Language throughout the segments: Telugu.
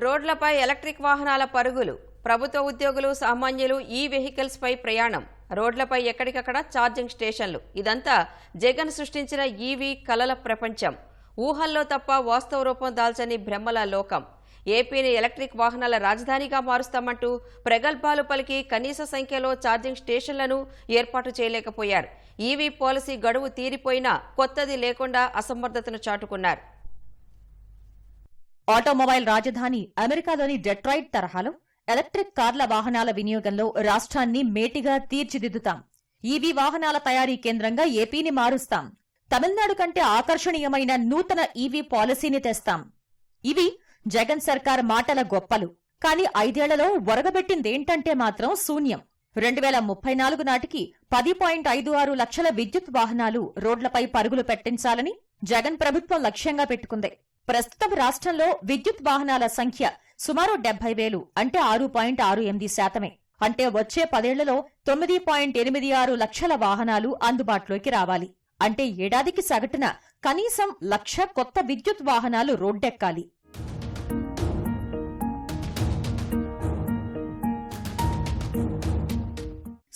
రోడ్లపై ఎలక్ట్రిక్ వాహనాల పరుగులు, ప్రభుత్వ ఉద్యోగులు, సామాన్యులు ఈ వెహికల్స్ పై ప్రయాణం, రోడ్లపై ఎక్కడికక్కడ ఛార్జింగ్ స్టేషన్లు. ఇదంతా జగన్ సృష్టించిన ఈవీ కలల ప్రపంచం. ఊహల్లో తప్ప వాస్తవ రూపం దాల్చని భ్రమల లోకం. ఏపీని ఎలక్ట్రిక్ వాహనాల రాజధానిగా మారుస్తామంటూ ప్రగల్భాలు పలికి కనీస సంఖ్యలో ఛార్జింగ్ స్టేషన్లను ఏర్పాటు చేయలేకపోయారు. ఈవీ పాలసీ గడువు తీరిపోయినా కొత్తది లేకుండా అసమర్థతను చాటుకున్నారు. ఆటోమొబైల్ రాజధాని అమెరికాలోని డెట్రాయిట్ తరహాలో ఎలక్ట్రిక్ కార్ల వాహనాల వినియోగంలో రాష్ట్రాన్ని మేటిగా తీర్చిదిద్దుతాం. ఈవీ వాహనాల తయారీ కేంద్రంగా ఏపీని మారుస్తాం. తమిళనాడు కంటే ఆకర్షణీయమైన నూతన ఈవీ పాలసీని తెస్తాం. ఇవి జగన్ సర్కార్ మాటల గొప్పలు. కానీ 5 ఏళ్లలో ఒరగబెట్టిందేంటంటే మాత్రం శూన్యం. 2034 నాటికి 10.56 లక్షల విద్యుత్ వాహనాలు రోడ్లపై పరుగులు పెట్టించాలని జగన్ ప్రభుత్వం లక్ష్యంగా పెట్టుకుంది. ప్రస్తుతం రాష్ట్రంలో విద్యుత్ వాహనాల సంఖ్య సుమారు 70,000, అంటే 6.68%. అంటే వచ్చే 10 ఏళ్లలో 9.86 లక్షల వాహనాలు అందుబాటులోకి రావాలి. అంటే ఏడాదికి సగటున కనీసం 1,00,000 కొత్త విద్యుత్ వాహనాలు రోడ్డెక్కాలి.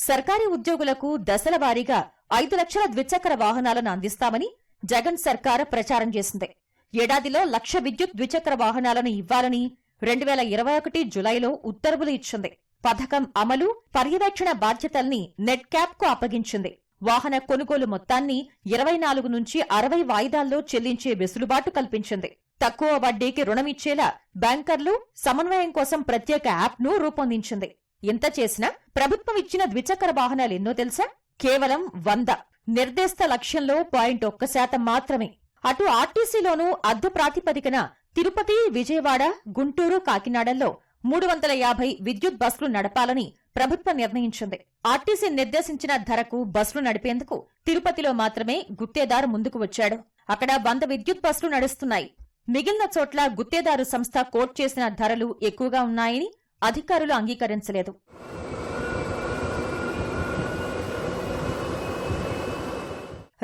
సర్కారీ ఉద్యోగులకు దశల వారీగా 5 లక్షల ద్విచక్ర వాహనాలను అందిస్తామని జగన్ సర్కార్ ప్రచారం చేసింది. ఏడాదిలో 1,00,000 విద్యుత్ ద్విచక్ర వాహనాలను ఇవ్వాలని 2021 జులైలో ఉత్తర్వులు ఇచ్చింది. పథకం అమలు, పర్యవేక్షణ బాధ్యతల్ని నెట్ క్యాప్ కు అప్పగించింది. వాహన కొనుగోలు మొత్తాన్ని 24 నుంచి 60 వాయిదాల్లో చెల్లించే వెసులుబాటు కల్పించింది. తక్కువ వడ్డీకి రుణమిచ్చేలా బ్యాంకర్లు సమన్వయం కోసం ప్రత్యేక యాప్ను రూపొందించింది. ఇంత చేసినా ప్రభుత్వం ఇచ్చిన ద్విచక్ర వాహనాలెన్నో తెలుసా? కేవలం 100. నిర్దేశిత లక్ష్యంలో 0.1% మాత్రమే. అటు ఆర్టీసీలోనూ అద్దె ప్రాతిపదికన తిరుపతి, విజయవాడ, గుంటూరు, కాకినాడల్లో 350 విద్యుత్ బస్సులు నడపాలని ప్రభుత్వం నిర్ణయించింది. ఆర్టీసీ నిర్దేశించిన ధరకు బస్సులు నడిపేందుకు తిరుపతిలో మాత్రమే గుత్తేదారు ముందుకు వచ్చాడు. అక్కడ 100 విద్యుత్ బస్సులు నడుస్తున్నాయి. మిగిలిన చోట్ల గుత్తేదారు సంస్థ కోట్ చేసిన ధరలు ఎక్కువగా ఉన్నాయని అధికారులు అంగీకరించలేదు.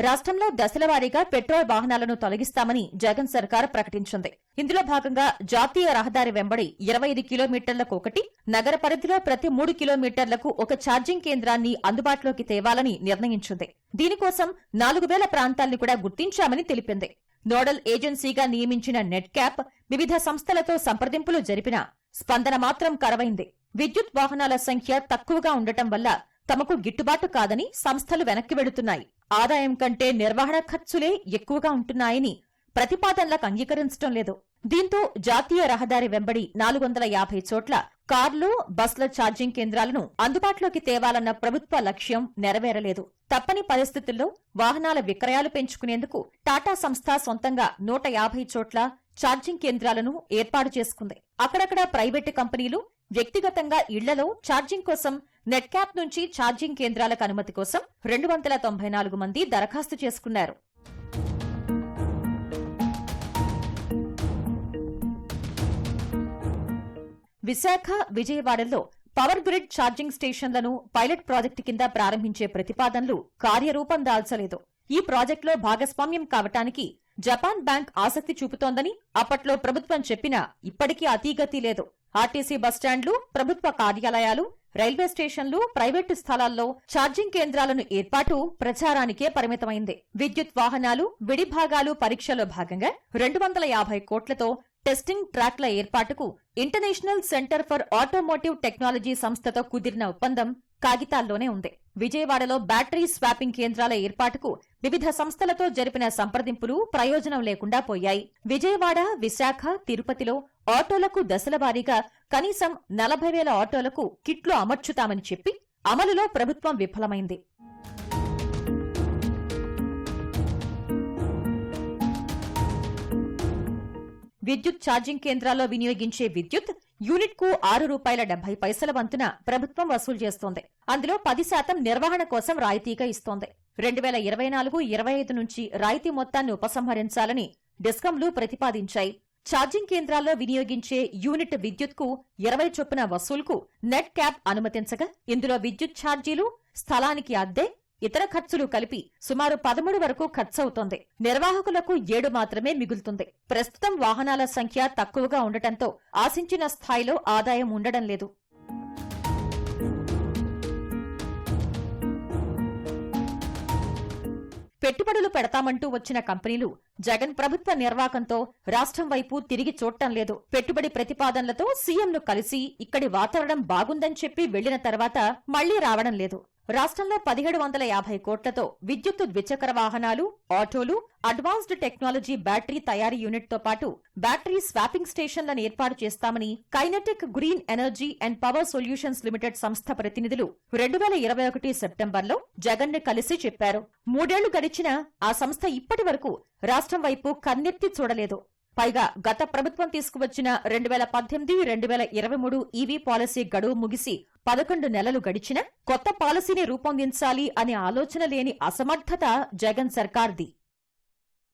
రాష్ట్రంలో దశలవారీగా పెట్రోల్ వాహనాలను తొలగిస్తామని జగన్ సర్కార్ ప్రకటించింది. ఇందులో భాగంగా జాతీయ రహదారి వెంబడి 25 కిలోమీటర్లకు ఒకటి, నగర పరిధిలో ప్రతి 3 కిలోమీటర్లకు ఒక ఛార్జింగ్ కేంద్రాన్ని అందుబాటులోకి తేవాలని నిర్ణయించింది. దీనికోసం 4,000 ప్రాంతాల్ని కూడా గుర్తించామని తెలిపింది. నోడల్ ఏజెన్సీగా నియమించిన నెట్ క్యాప్ వివిధ సంస్థలతో సంప్రదింపులు జరిపినా స్పందన మాత్రం కరవైంది. విద్యుత్ వాహనాల సంఖ్య తక్కువగా ఉండటం వల్ల తమకు గిట్టుబాటు కాదని సంస్థలు వెనక్కి వెడుతున్నాయి. ఆదాయం కంటే నిర్వహణ ఖర్చులే ఎక్కువగా ఉంటున్నాయని ప్రతిపాదనలకు అంగీకరించడం లేదు. దీంతో జాతీయ రహదారి వెంబడి 450 చోట్ల కార్లు, బస్ల ఛార్జింగ్ కేంద్రాలను అందుబాటులోకి తేవాలన్న ప్రభుత్వ లక్ష్యం నెరవేరలేదు. తప్పని పరిస్థితుల్లో వాహనాల విక్రయాలు పెంచుకునేందుకు టాటా సంస్థ సొంతంగా 150 చోట్ల ఛార్జింగ్ కేంద్రాలను ఏర్పాటు చేసుకుంది. అక్కడక్కడ ప్రైవేటు కంపెనీలు వ్యక్తిగతంగా ఇళ్లలో ఛార్జింగ్ కోసం నెట్ క్యాప్ నుంచి ఛార్జింగ్ కేంద్రాలకు అనుమతి కోసం 294 మంది దరఖాస్తు చేసుకున్నారు. విశాఖ, విజయవాడలో పవర్ గ్రిడ్ ఛార్జింగ్ స్టేషన్లను పైలట్ ప్రాజెక్టు కింద ప్రారంభించే ప్రతిపాదనలు కార్యరూపం దాల్చలేదు. ఈ ప్రాజెక్టులో భాగస్వామ్యం కావటానికి జపాన్ బ్యాంక్ ఆసక్తి చూపుతోందని అప్పట్లో ప్రభుత్వం చెప్పినా ఇప్పటికీ అతీగతి లేదు. ఆర్టీసీ బస్టాండ్లు, ప్రభుత్వ కార్యాలయాలు, రైల్వే స్టేషన్లు, ప్రైవేటు స్థలాల్లో ఛార్జింగ్ కేంద్రాలను ఏర్పాటు ప్రచారానికే పరిమితమైంది. విద్యుత్ వాహనాలు విడిభాగాలు పరీక్షలో భాగంగా 250 కోట్లతో టెస్టింగ్ ట్రాక్ల ఏర్పాటుకు international centre for automotive technology సంస్థతో కుదిరిన ఒప్పందం కాగితాల్లోనే ఉంది. విజయవాడలో బ్యాటరీ స్వాపింగ్ కేంద్రాల ఏర్పాటుకు వివిధ సంస్థలతో జరిపిన సంప్రదింపులు ప్రయోజనం లేకుండా పోయాయి. విజయవాడ, విశాఖ, తిరుపతిలో ఆటోలకు దశలవారీగా కనీసం 40,000 ఆటోలకు కిట్లు అమర్చుతామని చెప్పి అమలులో ప్రభుత్వం విఫలమైంది. విద్యుత్ ఛార్జింగ్ కేంద్రాల్లో వినియోగించే విద్యుత్ యూనిట్కు ₹6.70 వంతున ప్రభుత్వం వసూలు చేస్తోంది. అందులో 10% నిర్వహణ కోసం రాయితీగా ఇస్తోంది. 2024-25 నుంచి రాయితీ మొత్తాన్ని ఉపసంహరించాలని డిస్కంలు ప్రతిపాదించాయి. ఛార్జింగ్ కేంద్రాల్లో వినియోగించే యూనిట్ విద్యుత్కు 20 చొప్పున వసూలుకు నెట్ క్యాప్ అనుమతించగా ఇందులో విద్యుత్ ఛార్జీలు, స్థలానికి అద్దె, ఇతర ఖర్చులు కలిపి సుమారు 13 వరకు ఖర్చవుతోంది. నిర్వాహకులకు 7 మాత్రమే మిగులుతుంది. ప్రస్తుతం వాహనాల సంఖ్య తక్కువగా ఉండటంతో ఆశించిన స్థాయిలో ఆదాయం ఉండడం లేదు. పెట్టుబడులు పెడతామంటూ వచ్చిన కంపెనీలు జగన్ ప్రభుత్వ నిర్వాకంతో రాష్ట్రం వైపు తిరిగి చూడటం లేదు. పెట్టుబడి ప్రతిపాదనలతో సీఎంను కలిసి ఇక్కడి వాతావరణం బాగుందని చెప్పి వెళ్లిన తర్వాత మళ్లీ రావడం లేదు. రాష్ట్రంలో 1750 కోట్లతో విద్యుత్తు ద్విచక్ర వాహనాలు, ఆటోలు, అడ్వాన్స్డ్ టెక్నాలజీ బ్యాటరీ తయారీ యూనిట్ తో పాటు బ్యాటరీ స్వాపింగ్ స్టేషన్లను ఏర్పాటు చేస్తామని kinetic green energy and power solutions limited సంస్థ ప్రతినిధులు 2021 సెప్టెంబర్లో జగన్ ని కలిసి చెప్పారు. 3 ఏళ్లు గడిచినా ఆ సంస్థ ఇప్పటి వరకు రాష్ట్రం వైపు కన్నెత్తి చూడలేదు. పైగా గత ప్రభుత్వం తీసుకువచ్చిన 2018-2023 ఈవీ పాలసీ గడువు ముగిసి 11 నెలలు గడిచినా కొత్త పాలసీని రూపొందించాలి అనే ఆలోచన లేని అసమర్థత జగన్ సర్కార్ది.